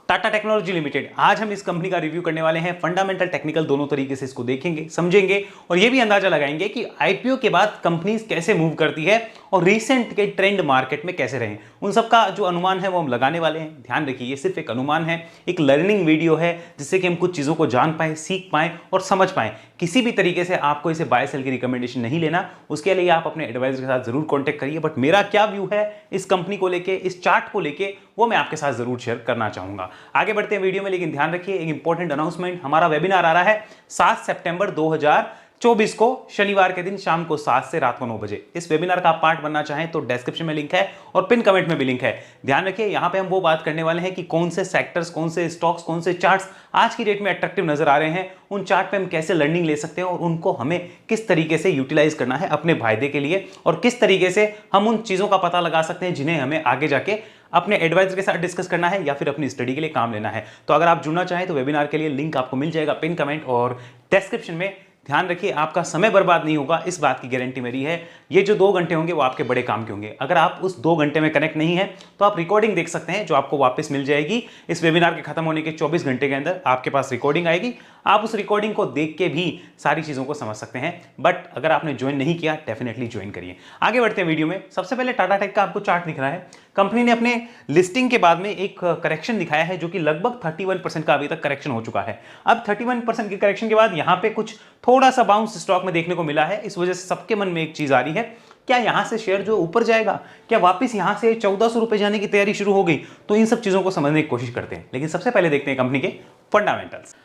Tata technology limited, आज हम इस कंपनी का रिव्यू करने वाले हैं। फंडामेंटल टेक्निकल दोनों तरीके से इसको देखेंगे, समझेंगे और यह भी अंदाजा लगाएंगे कि आईपीओ के बाद कंपनीज कैसे मूव करती है और रीसेंट के ट्रेंड मार्केट में कैसे रहे। उन सबका जो अनुमान है वो हम लगाने वाले हैं। ध्यान रखिए, ये सिर्फ एक अनुमान है, एक लर्निंग वीडियो है जिससे कि हम कुछ चीज़ों को जान पाएं, सीख पाएं और समझ पाएं। किसी भी तरीके से आपको इसे बाय सेल की रिकमेंडेशन नहीं लेना, उसके लिए आप अपने एडवाइजर के साथ जरूर कॉन्टेक्ट करिए। बट मेरा क्या व्यू है इस कंपनी को लेके, इस चार्ट को लेके, वो मैं आपके साथ जरूर शेयर करना चाहूंगा। आगे बढ़ते हैं वीडियो में, लेकिन ध्यान रखिए एक इंपॉर्टेंट अनाउंसमेंट, हमारा वेबिनार आ रहा है 7 सितंबर 2024 को शनिवार के दिन शाम को 7 से रात को 9 बजे। इस वेबिनार का आप पार्ट बनना चाहें तो डिस्क्रिप्शन में लिंक है और पिन कमेंट में भी लिंक है। ध्यान रखिए यहां पे हम वो बात करने वाले हैं कि कौन से सेक्टर्स, कौन से स्टॉक्स, कौन से चार्ट्स आज की डेट में अट्रैक्टिव नजर आ रहे हैं, उन चार्ट पे हम कैसे लर्निंग ले सकते हैं और उनको हमें किस तरीके से यूटिलाइज करना है अपने फायदे के लिए, और किस तरीके से हम उन चीजों का पता लगा सकते हैं जिन्हें हमें आगे जाके अपने एडवाइजर के साथ डिस्कस करना है या फिर अपनी स्टडी के लिए काम लेना है। तो अगर आप जुड़ना चाहें तो वेबिनार के लिए लिंक आपको मिल जाएगा पिन कमेंट और डिस्क्रिप्शन में। ध्यान रखिए आपका समय बर्बाद नहीं होगा, इस बात की गारंटी मेरी है। ये जो 2 घंटे होंगे वो आपके बड़े काम के होंगे। अगर आप उस 2 घंटे में कनेक्ट नहीं है तो आप रिकॉर्डिंग देख सकते हैं जो आपको वापस मिल जाएगी। इस वेबिनार के खत्म होने के 24 घंटे के अंदर आपके पास रिकॉर्डिंग आएगी। आप उस रिकॉर्डिंग को देख के भी सारी चीजों को समझ सकते हैं। बट अगर आपने ज्वाइन नहीं किया, डेफिनेटली ज्वाइन करिए। आगे बढ़ते हैं वीडियो में। सबसे पहले टाटा टेक का आपको चार्ट दिख रहा है। कंपनी ने अपने लिस्टिंग के बाद में एक करेक्शन दिखाया है जो कि लगभग 31% का अभी तक करेक्शन हो चुका है। अब 31% के करेक्शन के बाद यहां पे कुछ थोड़ा सा बाउंस स्टॉक में देखने को मिला है। इस वजह से सबके मन में एक चीज आ रही है, क्या यहां से शेयर जो ऊपर जाएगा, क्या वापस यहां से 1400 रुपए जाने की तैयारी शुरू हो गई? तो इन सब चीजों को समझने की कोशिश करते हैं। लेकिन सबसे पहले देखते हैं कंपनी के फंडामेंटल्स।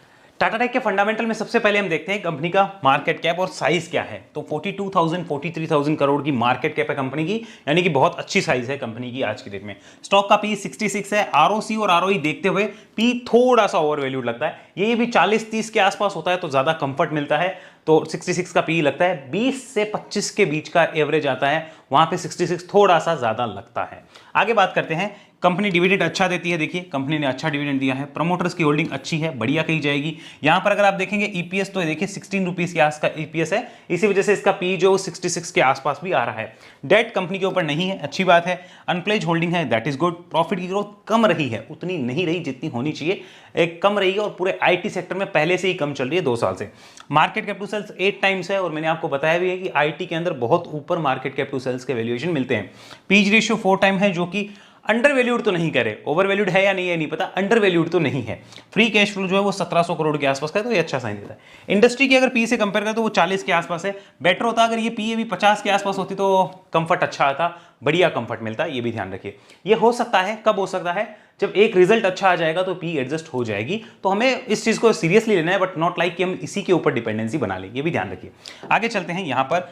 टाटा टेक के फंडामेंटल में सबसे पहले हम देखते हैं कंपनी का मार्केट कैप और साइज क्या है। तो 42,000 43,000 करोड़ की मार्केट कैप है कंपनी की, यानी कि बहुत अच्छी साइज है कंपनी की आज की डेट में। स्टॉक का पी 66 है। आरओसी और आरओई देखते हुए पी थोड़ा सा ओवर वैल्यूड लगता है। ये भी 40-30 के आसपास होता है तो ज्यादा कंफर्ट मिलता है, तो 66 का पी लगता है। 20 से 25 के बीच का एवरेज आता है, वहां पे 66 थोड़ा सा ज्यादा लगता है। आगे बात करते हैं, कंपनी डिविडेंड अच्छा देती है। देखिए कंपनी ने अच्छा डिविडेंड दिया है। प्रमोटर्स की होल्डिंग अच्छी है, बढ़िया कही जाएगी। यहां पर अगर आप देखेंगे ईपीएस तो देखिए 16 रुपीज के आसपास का ईपीएस है, इसी वजह से इसका पी जो 66 के आसपास भी आ रहा है। डेट कंपनी के ऊपर नहीं है, अच्छी बात है। अनप्लेज होल्डिंग है, दैट इज गुड। प्रॉफिट की ग्रोथ कम रही है, उतनी नहीं रही जितनी होनी चाहिए, एक कम रही है और पूरे आईटी सेक्टर में पहले से ही कम चल रही है 2 साल से। Market cap to sales 8 times है और मैंने आपको बताया भी है कि आईटी के अंदर बहुत ऊपर मार्केट कैप टू सेल्स के वैल्यूएशन मिलते हैं। पीज रेशियो 4 टाइम है जो कि अंडर वैल्यूड तो नहीं करे, ओवर वैल्यूड है या नहीं है नहीं पता, अंडर वैल्यूड तो नहीं है। फ्री कैश फ्लो जो है वो 1700 करोड़ के आसपास का है, तो ये अच्छा साइन देता है। इंडस्ट्री की अगर पी से कंपेयर करें तो वो 40 के आसपास है। बेटर होता अगर ये पी भी 50 के आसपास होती तो कंफर्ट अच्छा आता, बढ़िया कंफर्ट मिलता, ये भी ध्यान रखिए। ये हो सकता है, कब हो सकता है? जब एक रिजल्ट अच्छा आ जाएगा तो पी एडजस्ट हो जाएगी, तो हमें इस चीज को सीरियसली लेना है, बट नॉट लाइक कि हम इसी के ऊपर डिपेंडेंसी बना लें, ये भी ध्यान रखिए। आगे चलते हैं, यहां पर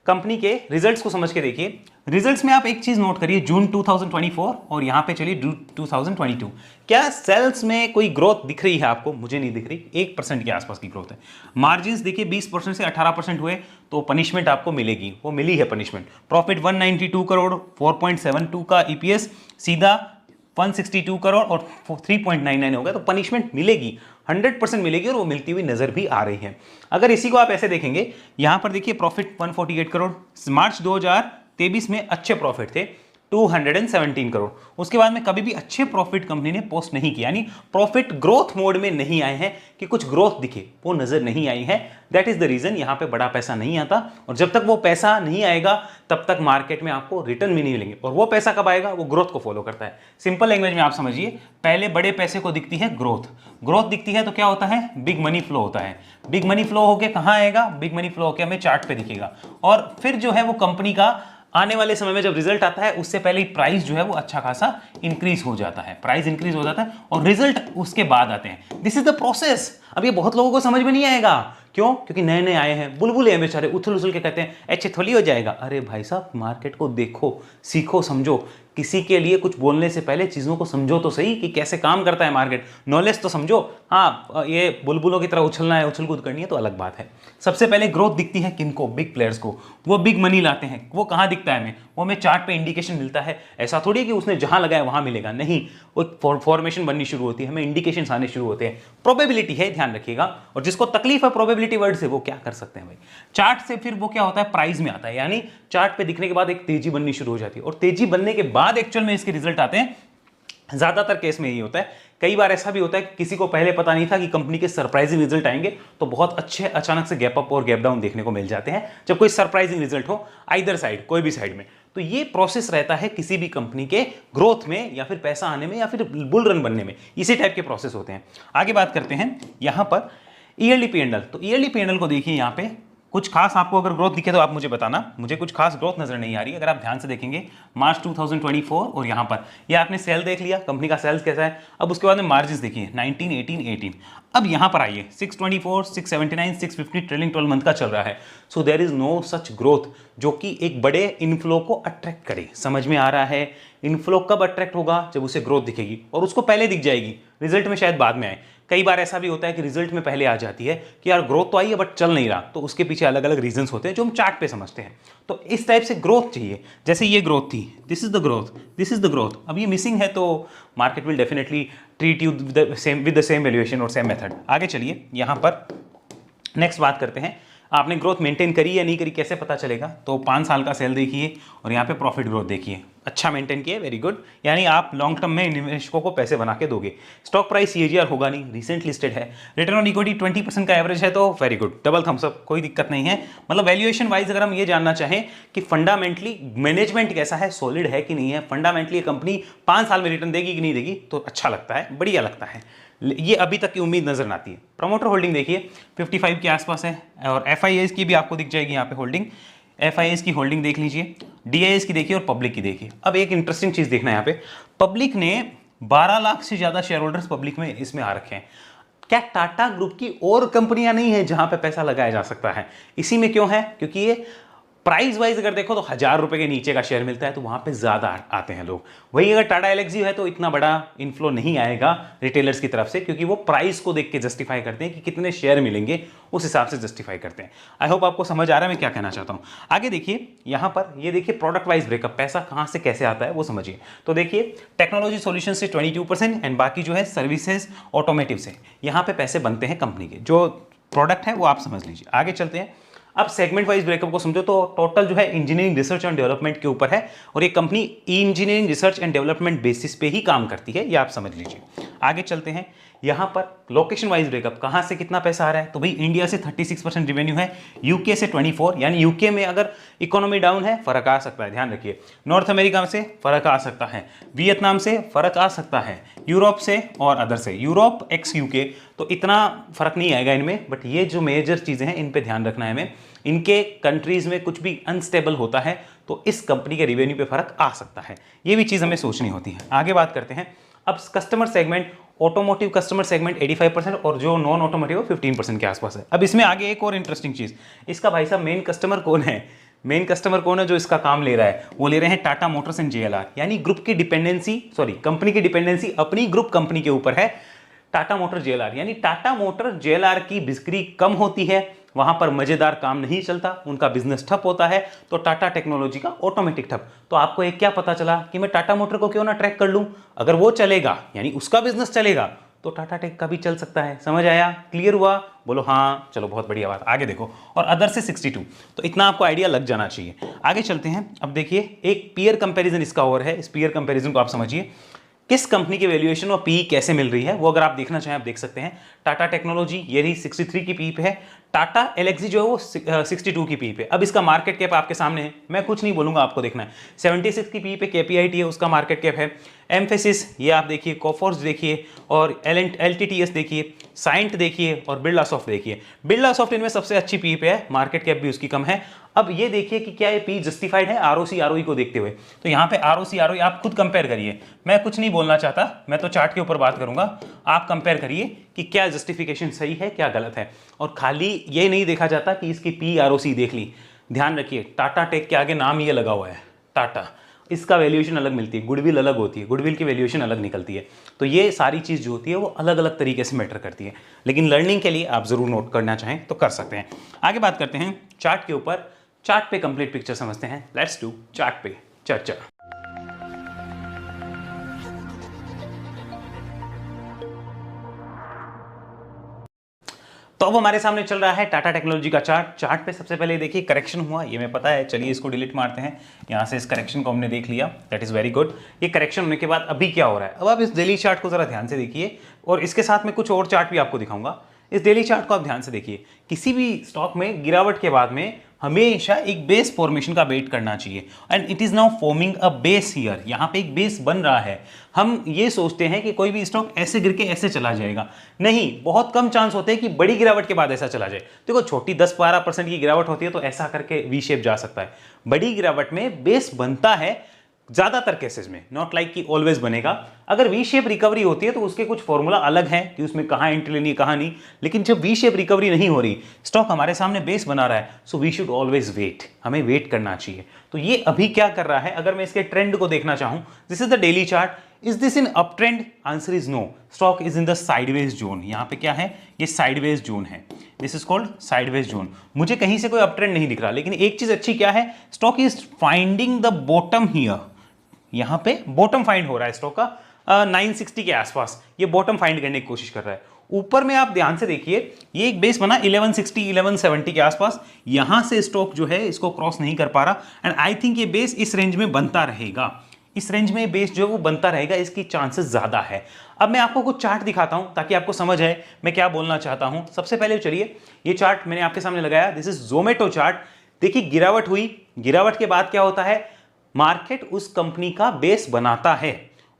कंपनी के रिजल्ट्स को समझ के देखिए। रिजल्ट्स में आप एक चीज नोट करिए, जून 2024 और यहां पे चलिए 2022। क्या सेल्स में कोई ग्रोथ दिख रही है आपको? मुझे नहीं दिख रही। 1% के आसपास की ग्रोथ है। मार्जिन्स देखिए 20% से 18% हुए, तो पनिशमेंट आपको मिलेगी, वो मिली है पनिशमेंट। प्रॉफिट 192 करोड़, 4.72 का ईपीएस, सीधा 162 करोड़ और 3.99 हो गया, तो पनिशमेंट मिलेगी, 100% मिलेगी और वो मिलती हुई नजर भी आ रही है। अगर इसी को आप ऐसे देखेंगे, यहां पर देखिए प्रॉफिट 148 करोड़, मार्च 2023 में अच्छे प्रॉफिट थे 217 करोड़। उसके बाद में कभी भी अच्छे प्रॉफिट कंपनी ने पोस्ट नहीं किया, यानी प्रॉफिट ग्रोथ मोड में नहीं आए हैं कि कुछ ग्रोथ दिखे, वो नजर नहीं आई है। दैट इज द रीजन यहां पे बड़ा पैसा नहीं आता, और जब तक वो पैसा नहीं आएगा तब तक मार्केट में आपको रिटर्न भी नहीं मिलेंगे। और वो पैसा कब आएगा? वो ग्रोथ को फॉलो करता है। सिंपल लैंग्वेज में आप समझिए, पहले बड़े पैसे को दिखती है ग्रोथ, ग्रोथ दिखती है तो क्या होता है? बिग मनी फ्लो होता है। बिग मनी फ्लो होके कहां आएगा? बिग मनी फ्लो होके हमें चार्ट पे दिखेगा, और फिर जो है वो कंपनी का आने वाले समय में जब रिजल्ट आता है उससे पहले प्राइस जो है वो अच्छा खासा इंक्रीज हो जाता है, प्राइस इंक्रीज हो जाता है और रिजल्ट उसके बाद आते हैं। This is the process. अब ये बहुत लोगों को समझ में नहीं आएगा, क्यों? क्योंकि नए नए आए हैं, बुलबुले हैं बेचारे, उछल उछल के कहते हैं अच्छे थोड़ी हो जाएगा। अरे भाई साहब, मार्केट को देखो, सीखो, समझो। किसी के लिए कुछ बोलने से पहले चीजों को समझो तो सही कि कैसे काम करता है मार्केट, नॉलेज तो समझो। हाँ, ये बुलबुलों की तरह उछलना है, उछल कूद करनी है तो अलग बात है। सबसे पहले ग्रोथ दिखती है किनको? बिग प्लेयर्स को। वो बिग मनी लाते हैं। वो कहाँ दिखता है हमें? वो हमें चार्ट पे इंडिकेशन मिलता है। ऐसा थोड़ी है कि उसने जहां लगाया वहां मिलेगा, नहीं, वो एक फॉर्मेशन बननी शुरू होती है, हमें इंडिकेशन आने शुरू होते हैं। प्रोबेबिलिटी है, ध्यान रखिएगा। और जिसको तकलीफ है प्रोबेबिलिटी वर्ड से, वो क्या कर सकते हैं भाई? चार्ट से फिर वो क्या होता है? प्राइस में आता है, यानी चार्ट पे दिखने के बाद एक तेजी बननी शुरू हो जाती है, और तेजी बनने के बाद एक्चुअल में इसके रिजल्ट आते हैं ज्यादातर केस में यही होता है। कई बार ऐसा भी होता है कि किसी को पहले पता नहीं था कि कंपनी के सरप्राइजिंग रिजल्ट आएंगे, तो बहुत अच्छे अचानक से गैप अप और गैप डाउन देखने को मिल जाते हैं जब कोई सरप्राइजिंग रिजल्ट हो आइदर साइड, कोई भी साइड में। तो ये प्रोसेस रहता है किसी भी कंपनी के ग्रोथ में या फिर पैसा आने में या फिर बुल रन बनने में, इसी टाइप के प्रोसेस होते हैं। आगे बात करते हैं यहां पर ईयरली P&L। तो ईयरली P&L को देखिए, यहां पे कुछ खास आपको अगर ग्रोथ दिखे तो आप मुझे बताना, मुझे कुछ खास ग्रोथ नजर नहीं आ रही। अगर आप ध्यान से देखेंगे मार्च 2024 और यहाँ पर ये आपने सेल देख लिया, कंपनी का सेल्स कैसा है। अब उसके बाद में मार्जिन देखिए 19, 18, 18। अब यहाँ पर आइए 624, 679, 650 ट्रेलिंग 12 मंथ का चल रहा है। So there is no such growth जो कि एक बड़े इनफ्लो को अट्रैक्ट करे। समझ में आ रहा है? इनफ्लो कब अट्रैक्ट होगा? जब उसे ग्रोथ दिखेगी, और उसको पहले दिख जाएगी, रिजल्ट में शायद बाद में आए। कई बार ऐसा भी होता है कि रिजल्ट में पहले आ जाती है कि यार ग्रोथ तो आई है बट चल नहीं रहा, तो उसके पीछे अलग अलग रीजंस होते हैं जो हम चार्ट पे समझते हैं। तो इस टाइप से ग्रोथ चाहिए। जैसे ये ग्रोथ थी, this is the growth, this is the growth. अब ये मिसिंग है तो market will definitely treat you with the same valuation और सेम मेथड। आगे चलिए, यहां पर नेक्स्ट बात करते हैं, आपने ग्रोथ मेंटेन करी या नहीं करी कैसे पता चलेगा? तो 5 साल का सेल देखिए और यहाँ पे प्रॉफिट ग्रोथ देखिए, अच्छा मेंटेन किया, वेरी गुड। यानी आप लॉन्ग टर्म में निवेशकों को पैसे बना के दोगे। स्टॉक प्राइस CAGR होगा नहीं, रिसेंट लिस्टेड है। रिटर्न ऑन इक्विटी 20% का एवरेज है, तो very good, double thumbs up, कोई दिक्कत नहीं है। मतलब वैल्यूएशन वाइज अगर हम ये जानना चाहें कि फंडामेंटली मैनेजमेंट कैसा है, सॉलिड है कि नहीं है, फंडामेंटली कंपनी 5 साल में रिटर्न देगी कि नहीं देगी, तो अच्छा लगता है, बढ़िया लगता है। ये अभी तक की उम्मीद नजर न आती है। प्रमोटर होल्डिंग देखिए 55 के आसपास है, और FIIs की भी आपको दिख जाएगी यहाँ पे होल्डिंग। FIIs की होल्डिंग देख लीजिए, DIIs की देखिए और पब्लिक की देखिए। अब एक इंटरेस्टिंग चीज देखना है यहाँ पे, पब्लिक ने 12 लाख से ज्यादा शेयर होल्डर्स पब्लिक में इसमें आ रखे हैं। क्या टाटा ग्रुप की और कंपनियां नहीं है जहां पे पैसा लगाया जा सकता है? इसी में क्यों है? क्योंकि ये प्राइस वाइज अगर देखो तो 1000 रुपए के नीचे का शेयर मिलता है, तो वहां पे ज्यादा आते हैं लोग। वही अगर टाटा एलेक्सी है तो इतना बड़ा इनफ्लो नहीं आएगा रिटेलर्स की तरफ से, क्योंकि वो प्राइस को देख के जस्टिफाई करते हैं कि कितने शेयर मिलेंगे, उस हिसाब से जस्टिफाई करते हैं। आई होप आपको समझ आ रहा है मैं क्या कहना चाहता हूं। आगे देखिए, यहां पर ये देखिए प्रोडक्ट वाइज ब्रेकअप, पैसा कहां से कैसे आता है वो समझिए। तो देखिए टेक्नोलॉजी सॉल्यूशन से 22% एंड बाकी जो है सर्विसेज ऑटोमेटिव से, यहां पे पैसे बनते हैं कंपनी के। जो प्रोडक्ट है वो आप समझ लीजिए। आगे चलते हैं, अब सेगमेंट वाइज ब्रेकअप को समझो तो टोटल जो है इंजीनियरिंग रिसर्च एंड डेवलपमेंट के ऊपर है, और ये company engineering research and development basis पे ही काम करती है, ये आप समझ लीजिए। आगे चलते हैं, यहां पर लोकेशन वाइज ब्रेकअप, कहां से कितना पैसा आ रहा है? तो भाई इंडिया से 36% रेवेन्यू है, यूके से 24, यानी यूके में अगर इकोनॉमी डाउन है फर्क आ सकता है, ध्यान रखिए। नॉर्थ अमेरिका से फर्क आ सकता है, वियतनाम से फर्क आ सकता है, यूरोप से और अदर से, यूरोप एक्स यूके, तो इतना फर्क नहीं आएगा इनमें। बट ये जो मेजर चीजें हैं इन पे ध्यान रखना है हमें। इनके कंट्रीज में कुछ भी अनस्टेबल होता है तो इस कंपनी के रेवेन्यू पे फर्क आ सकता है, ये भी चीज हमें सोचनी होती है। आगे बात करते हैं, अब customer segment, automotive customer segment 85% और जो नॉन ऑटोमोटिव 15% के आसपास है। अब इसमें आगे एक और इंटरेस्टिंग चीज, इसका भाई साहब मेन कस्टमर कौन है? मेन कस्टमर कौन है जो इसका काम ले रहा है? वो ले रहे हैं टाटा मोटर्स एंड JLR, यानी ग्रुप की डिपेंडेंसी, सॉरी कंपनी की डिपेंडेंसी अपनी ग्रुप कंपनी के ऊपर है, टाटा मोटर JLR। यानी टाटा मोटर JLR की बिक्री कम होती है, वहां पर मजेदार काम नहीं चलता, उनका बिजनेस ठप होता है, तो टाटा टेक्नोलॉजी का ऑटोमेटिक ठप। तो आपको एक क्या पता चला कि मैं टाटा मोटर को क्यों ना ट्रैक कर लूं, अगर वो चलेगा यानी उसका बिजनेस चलेगा तो टाटा टेक का भी चल सकता है। समझ आया? क्लियर हुआ? बोलो हाँ, चलो बहुत बढ़िया बात। आगे देखो, और अदर से 62, तो इतना आपको आइडिया लग जाना चाहिए। आगे चलते हैं, अब देखिए एक पीयर कंपैरिजन इसका और है, इस पीयर कंपैरिजन को आप समझिए, किस कंपनी की वैल्यूएशन और पी कैसे मिल रही है वो अगर आप देखना चाहें आप देख सकते हैं। टाटा टेक्नोलॉजी ये रही 63 की पी पे है, टाटा एलेक्सी जो है वो 62 की पी पे। अब इसका मार्केट कैप आपके सामने है, मैं कुछ नहीं बोलूंगा, आपको देखना है। 76 की पी पे KPIT है, उसका मार्केट कैप है। एम्फेसिस ये आप देखिए, कोफोर्स देखिए, और LTTS देखिए, साइंट देखिए, और बिरला सॉफ्ट देखिए। बिरला सॉफ्ट इनमें सबसे अच्छी पी पे है, मार्केट कैप भी उसकी कम है। अब ये देखिए कि क्या ये पी जस्टिफाइड है ROC ROE को देखते हुए। तो यहाँ पे ROC ROE आप खुद कंपेयर करिए, मैं कुछ नहीं बोलना चाहता, मैं तो चार्ट के ऊपर बात करूंगा। आप कंपेयर करिए कि क्या जस्टिफिकेशन सही है, क्या गलत है। और खाली ये नहीं देखा जाता कि इसकी पी ROC देख ली, ध्यान रखिए टाटा टेक के आगे नाम ये लगा हुआ है टाटा, इसका वैल्यूएशन अलग मिलती है, गुडविल अलग होती है, गुडविल की वैल्यूएशन अलग निकलती है। तो ये सारी चीज़ जो होती है वो अलग अलग तरीके से मैटर करती है, लेकिन लर्निंग के लिए आप जरूर नोट करना चाहें तो कर सकते हैं। आगे बात करते हैं चार्ट के ऊपर, चार्ट पे कंप्लीट पिक्चर समझते हैं। लेट्स डू चार्ट पे चर्चा। तो अब हमारे सामने चल रहा है टाटा टेक्नोलॉजी का चार्ट पे सबसे पहले देखिए करेक्शन हुआ, ये मैं पता है, चलिए इसको डिलीट मारते हैं। यहाँ से इस करेक्शन को हमने देख लिया, दैट इज वेरी गुड। ये करेक्शन होने के बाद अभी क्या हो रहा है, अब आप इस डेली चार्ट को जरा ध्यान से देखिए और इसके साथ में कुछ और चार्ट भी आपको दिखाऊंगा। इस डेली चार्ट को आप ध्यान से देखिए, किसी भी स्टॉक में गिरावट के बाद में हमेशा एक बेस फॉर्मेशन का वेट करना चाहिए and it is now forming a base here. यहाँ पे एक बेस बन रहा है। हम ये सोचते हैं कि कोई भी स्टॉक ऐसे गिर के ऐसे चला जाएगा, नहीं, बहुत कम चांस होते हैं कि बड़ी गिरावट के बाद ऐसा चला जाए। देखो छोटी 10-12% की गिरावट होती है तो ऐसा करके वी शेप जा सकता है। बड़ी गिरावट में बेस बनता है ज्यादातर केसेस में, नॉट लाइक कि ऑलवेज बनेगा। अगर वी शेप रिकवरी होती है तो उसके कुछ फॉर्मूला अलग है कि उसमें कहाँ एंट्री लेनी है कहाँ नहीं, लेकिन जब वी शेप रिकवरी नहीं हो रही, स्टॉक हमारे सामने बेस बना रहा है, so we should always wait, हमें वेट करना चाहिए। तो ये अभी क्या कर रहा है, अगर मैं इसके ट्रेंड को देखना चाहूं, this is the daily chart, is this in up trend, answer is no, stock is in the sideways zone. यहाँ पे क्या है, ये साइडवेज जोन है, this is called sideways zone. मुझे कहीं से कोई अप ट्रेंड नहीं दिख रहा, लेकिन एक चीज अच्छी क्या है, stock is finding the bottom here. यहां पे बॉटम फाइंड हो रहा है स्टॉक का 960 के आसपास, ये बॉटम फाइंड करने की कोशिश कर रहा है। ऊपर में आप ध्यान से देखिए, ये एक बेस बना 1160 1170 के आसपास, यहां से स्टॉक जो है इसको क्रॉस नहीं कर पा रहा एंड आई थिंक ये बेस इस रेंज में बनता रहेगा। इस रेंज में बेस जो है वो बनता रहेगा, इसकी चांसेस ज्यादा है। अब मैं आपको कुछ चार्ट दिखाता हूं ताकि आपको समझ आए मैं क्या बोलना चाहता हूं। सबसे पहले चलिए ये चार्ट मैंने आपके सामने लगाया, दिस इज जोमेटो चार्ट। देखिए गिरावट हुई, गिरावट के बाद क्या होता है, मार्केट उस कंपनी का बेस बनाता है।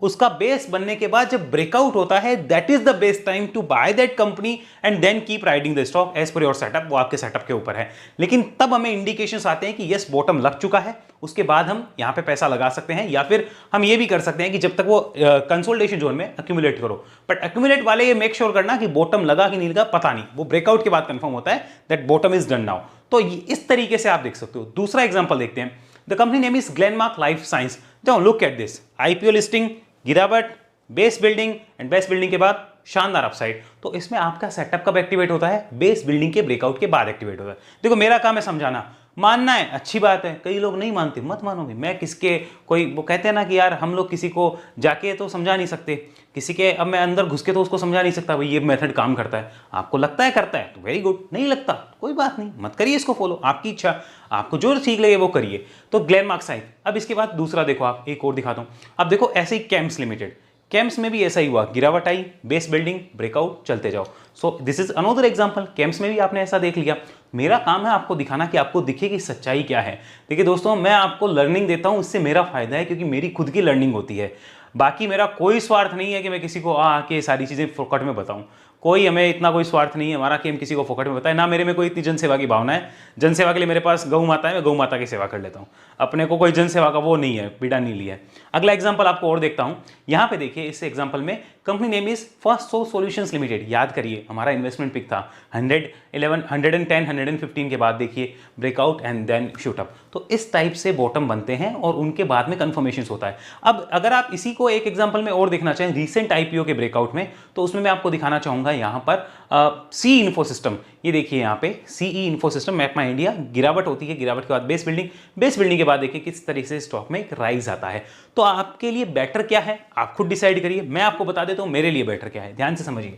उसका बेस बनने के बाद जब ब्रेकआउट होता है, that is the best time to buy that company and then keep riding the stock as per your setup. वो आपके सेटअप के ऊपर है, लेकिन तब हमें इंडिकेशंस आते हैं कि यस बॉटम लग चुका है, उसके बाद हम यहां पे पैसा लगा सकते हैं, या फिर हम ये भी कर सकते हैं कि जब तक वो कंसोलिडेशन जोन में अक्यूमुलेट करो। बट अक्यूमुलेट वाले ये मेक श्योर करना कि बॉटम लगा कि नहीं लगा पता नहीं, वो ब्रेकआउट के बाद कंफर्म होता है that bottom is done now. तो इस तरीके से आप देख सकते हो। दूसरा एग्जांपल देखते हैं, the company name is Glenmark life science. Now look at this, IPO listing, गिरावट, base building and base building के बाद शानदार अपसाइड। तो इसमें आपका सेटअप कब एक्टिवेट होता है, बेस बिल्डिंग के ब्रेकआउट के बाद एक्टिवेट होता है। देखो मेरा काम है समझाना, मानना है अच्छी बात है, कई लोग नहीं मानते, मत मानो भी। मैं किसके कोई वो कहते हैं ना कि यार हम लोग किसी को जाके तो समझा नहीं सकते, किसी के अब मैं अंदर घुस के तो उसको समझा नहीं सकता भाई ये मेथड काम करता है। आपको लगता है करता है तो वेरी गुड, नहीं लगता कोई बात नहीं, मत करिए इसको फॉलो, आपकी इच्छा, आपको जो ठीक लगे वो करिए। तो ग्लेनमार्क साइड। अब इसके बाद दूसरा देखो, आप एक और दिखाता हूं। अब देखो ऐसे ही कैम्स लिमिटेड, कैम्स में भी ऐसा ही हुआ, गिरावट आई, बेस बिल्डिंग, ब्रेकआउट, चलते जाओ। So this is another example, camps में भी आपने ऐसा देख लिया। मेरा काम है आपको दिखाना कि आपको दिखे कि सच्चाई क्या है। देखिए दोस्तों, मैं आपको लर्निंग देता हूं, इससे मेरा फायदा है क्योंकि मेरी खुद की लर्निंग होती है। बाकी मेरा कोई स्वार्थ नहीं है कि मैं किसी को आके सारी चीजें फोकट में बताऊं, कोई हमें इतना कोई स्वार्थ नहीं है हमारा कि हम किसी को फोकट में बताएं। ना मेरे में कोई इतनी जनसेवा की भावना है, जनसेवा के लिए मेरे पास गौ माता है, मैं गौ माता की सेवा कर लेता हूं, अपने को कोई जनसेवा का वो नहीं है, पीड़ा नहीं लिया है। अगला एग्जांपल आपको और देखता हूं, यहां पे देखिए इस एग्जांपल में company name is first source solutions limited. याद करिए हमारा इन्वेस्टमेंट पिक था 111, 110, 115 के बाद देखिए breakout and then shoot up. तो इस टाइप से बॉटम बनते हैं और उनके बाद में कंफर्मेशन होता है। अब अगर आप इसी को एक एग्जांपल में और देखना चाहें रीसेंट आईपीओ के ब्रेकआउट में, तो उसमें मैं आपको दिखाना चाहूंगा यहां पर सी इन्फो सिस्टम। ये देखिए यहाँ पे सीई इन्फो सिस्टम, मैप माई इंडिया, गिरावट होती है, गिरावट के बाद बेस बिल्डिंग, बेस बिल्डिंग के बाद देखिए किस तरीके से स्टॉक में एक राइज आता है। तो आपके लिए बेटर क्या है आप खुद डिसाइड करिए, मैं आपको बता देता हूं मेरे लिए बेटर क्या है। ध्यान से समझिए,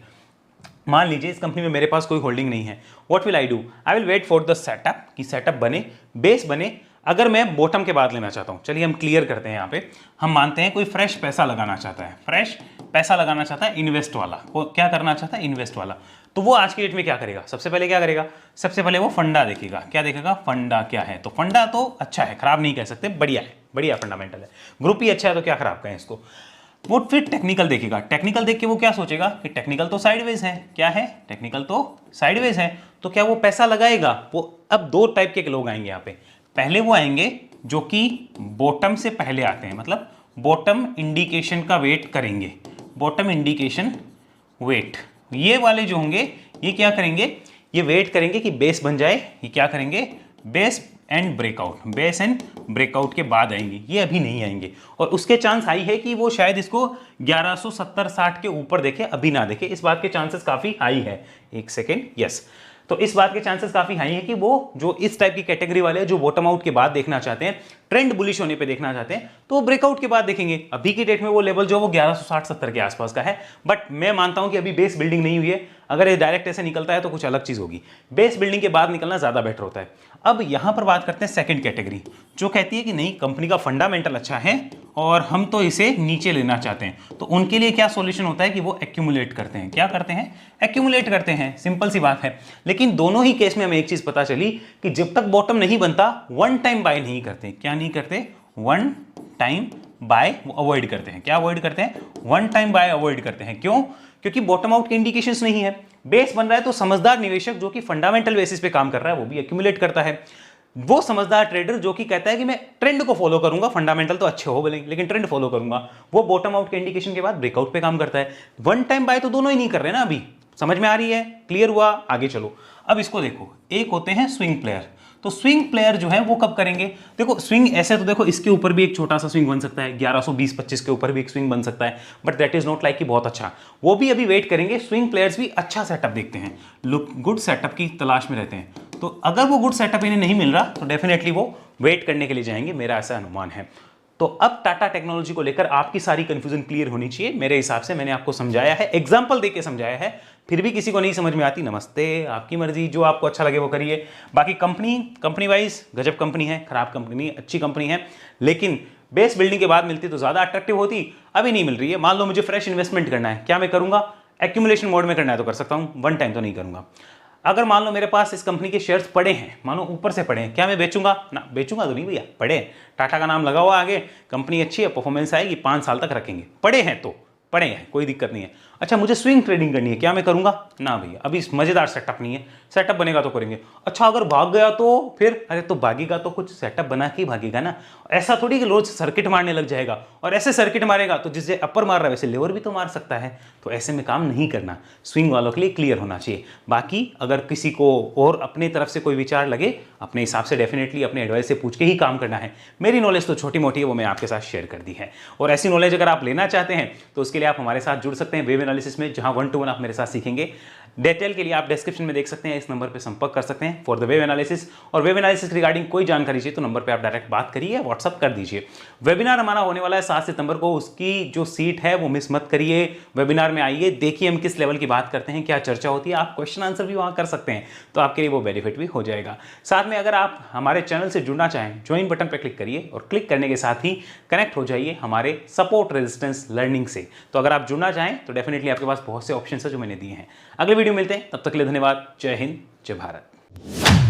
मान लीजिए इस कंपनी में मेरे पास कोई होल्डिंग नहीं है, what will I do, I will wait for the setup, कि सेटअप बने, बेस बने। अगर मैं बॉटम के बाद लेना चाहता हूं, चलिए हम क्लियर करते हैं। यहाँ पे हम मानते हैं कोई फ्रेश पैसा लगाना चाहता है, फ्रेश पैसा लगाना चाहता है, इन्वेस्ट वाला, वो क्या करना चाहता है, इन्वेस्ट वाला। तो वो आज की डेट में क्या करेगा, सबसे पहले क्या करेगा, सबसे पहले वो फंडा देखेगा। क्या देखेगा, फंडा क्या है। तो फंडा तो अच्छा है, खराब नहीं कह सकते, बढ़िया है, बढ़िया फंडामेंटल है, ग्रुप ही अच्छा है तो क्या खराब कहें इसको। वो फिर टेक्निकल देखेगा, टेक्निकल देख के वो क्या सोचेगा कि टेक्निकल तो साइडवेज है, क्या है, टेक्निकल तो साइडवेज है, तो क्या वो पैसा लगाएगा। वो अब दो टाइप के लोग आएंगे यहाँ पे, पहले वो आएंगे जो कि बॉटम से पहले आते हैं, मतलब बॉटम इंडिकेशन का वेट करेंगे, बॉटम इंडिकेशन वेट। ये वाले जो होंगे ये क्या करेंगे, ये वेट करेंगे कि बेस बन जाए, ये क्या करेंगे, base and breakout, base and breakout के बाद आएंगे, ये अभी नहीं आएंगे। और उसके चांस हाई है कि वो शायद इसको 1170-60 के ऊपर देखे, अभी ना देखे, इस बात के चांसेस काफी हाई है। एक सेकेंड, यस, तो इस बात के चांसेस काफी हाई है कि वो जो इस टाइप की कैटेगरी वाले जो बॉटम आउट के बाद देखना चाहते हैं, ट्रेंड बुलिश होने पे देखना चाहते हैं तो ब्रेकआउट के बाद देखेंगे। अभी की डेट में वो लेवल जो वो 1160-70 के आसपास का है, बट मैं मानता हूं कि अभी बेस बिल्डिंग नहीं हुई है। अगर ये डायरेक्ट ऐसे निकलता है तो कुछ अलग चीज होगी, बेस बिल्डिंग के बाद निकलना ज्यादा बेटर होता है। अब यहां पर बात करते हैं सेकंड कैटेगरी, जो कहती है कि नहीं कंपनी का फंडामेंटल अच्छा है और हम तो इसे नीचे लेना चाहते हैं। तो उनके लिए क्या सॉल्यूशन होता है कि वो एक्यूमुलेट करते हैं। क्या करते हैं? एक्यूमुलेट करते हैं, सिंपल सी बात है। लेकिन दोनों ही केस में हमें एक चीज पता चली कि जब तक बॉटम नहीं बनता वन टाइम बाय नहीं करते। क्या नहीं करते? वन टाइम बाय अवॉइड करते हैं। क्या अवॉइड करते हैं? वन टाइम बाय अवॉइड करते हैं। क्यों? क्योंकि बॉटम आउट के इंडिकेशंस नहीं है, बेस बन रहा है। तो समझदार निवेशक जो कि फंडामेंटल बेसिस पे काम कर रहा है वो भी एक्यूमुलेट करता है। वो समझदार ट्रेडर जो कि कहता है कि मैं ट्रेंड को फॉलो करूंगा, फंडामेंटल तो अच्छे हो बोलेंगे लेकिन ट्रेंड फॉलो करूंगा, वो बॉटम आउट के इंडिकेशन के बाद ब्रेकआउट पे काम करता है। वन टाइम बाय तो दोनों ही नहीं कर रहे ना। अभी समझ में आ रही है? क्लियर हुआ? आगे चलो। अब इसको देखो, एक होते हैं स्विंग प्लेयर। तो स्विंग प्लेयर जो है वो कब करेंगे? देखो स्विंग ऐसे तो देखो इसके ऊपर भी एक छोटा सा स्विंग बन सकता है, 1120-25 के ऊपर भी एक स्विंग बन सकता है, but that is not like कि बहुत अच्छा। वो भी अभी वेट करेंगे। स्विंग प्लेयर्स भी अच्छा सेटअप देखते हैं, लुक गुड सेटअप की तलाश में रहते हैं। तो अगर वो गुड सेटअप इन्हें नहीं मिल रहा तो डेफिनेटली वो वेट करने के लिए जाएंगे, मेरा ऐसा अनुमान है। तो अब टाटा टेक्नोलॉजी को लेकर आपकी सारी कंफ्यूजन क्लियर होनी चाहिए। मेरे हिसाब से मैंने आपको समझाया है, एग्जांपल देके समझाया है। फिर भी किसी को नहीं समझ में आती, नमस्ते, आपकी मर्जी, जो आपको अच्छा लगे वो करिए। बाकी कंपनी वाइज गजब कंपनी है, खराब कंपनी नहीं, अच्छी कंपनी है। लेकिन बेस बिल्डिंग के बाद मिलती तो ज्यादा अट्रैक्टिव होती, अभी नहीं मिल रही है। मान लो मुझे फ्रेश इन्वेस्टमेंट करना है, क्या मैं करूंगा? एक्यूमुलेशन मोड में करना है तो कर सकता हूं, वन टाइम तो नहीं करूंगा। अगर मान लो मेरे पास इस कंपनी के शेयर्स पड़े हैं, मानो ऊपर से पड़े हैं, क्या मैं बेचूंगा? ना, बेचूंगा तो नहीं भैया, पड़े हैं, टाटा का नाम लगा हुआ आगे, कंपनी अच्छी है, परफॉर्मेंस आएगी, 5 साल तक रखेंगे, पड़े हैं तो पड़े हैं, कोई दिक्कत नहीं है। अच्छा मुझे स्विंग ट्रेडिंग करनी है, क्या मैं करूंगा? ना भैया, अभी मजेदार सेटअप नहीं है, सेटअप बनेगा तो करेंगे। अच्छा अगर भाग गया तो फिर? अरे तो भागेगा तो कुछ सेटअप बना के ही भागेगा ना, ऐसा थोड़ी कि रोज सर्किट मारने लग जाएगा। और ऐसे सर्किट मारेगा तो जिससे अपर मार रहा है वैसे लोअर भी तो मार सकता है। तो ऐसे में काम नहीं करना, स्विंग वालों के लिए क्लियर होना चाहिए। बाकी अगर किसी को और अपनी तरफ से कोई विचार लगे, अपने हिसाब से डेफिनेटली अपने एडवाइस से पूछ के ही काम करना है। मेरी नॉलेज तो छोटी मोटी है, वो मैं आपके साथ शेयर कर दी है। और ऐसी नॉलेज अगर आप लेना चाहते हैं तो उसके लिए आप हमारे साथ जुड़ सकते हैं वेब एनालिसिस में, जहां 1-to-1 आप मेरे साथ सीखेंगे। डिटेल के लिए आप डिस्क्रिप्शन में देख सकते हैं, इस नंबर पे संपर्क कर सकते हैं फॉर द वेब एनालिसिस। और वेब एनालिसिस रिगार्डिंग कोई जानकारी चाहिए तो नंबर पे आप डायरेक्ट बात करिए, व्हाट्सअप कर दीजिए। वेबिनार हमारा होने वाला है 7 सितंबर को, उसकी जो सीट है वो मिस मत करिए। वेबिनार में आइए, देखिए हम किस लेवल की बात करते हैं, क्या चर्चा होती है, आप क्वेश्चन आंसर भी वहां कर सकते हैं, तो आपके लिए वो बेनिफिट भी हो जाएगा। साथ में अगर आप हमारे चैनल से जुड़ना चाहें, ज्वाइन बटन पर क्लिक करिए और क्लिक करने के साथ ही कनेक्ट हो जाइए हमारे सपोर्ट रेजिस्टेंस लर्निंग से। तो अगर आप जुड़ना चाहें तो डेफिनेटली आपके पास बहुत से ऑप्शन है जो मैंने दिए हैं। अगले वीडियो मिलते हैं, तब तक के लिए धन्यवाद। जय हिंद, जय भारत।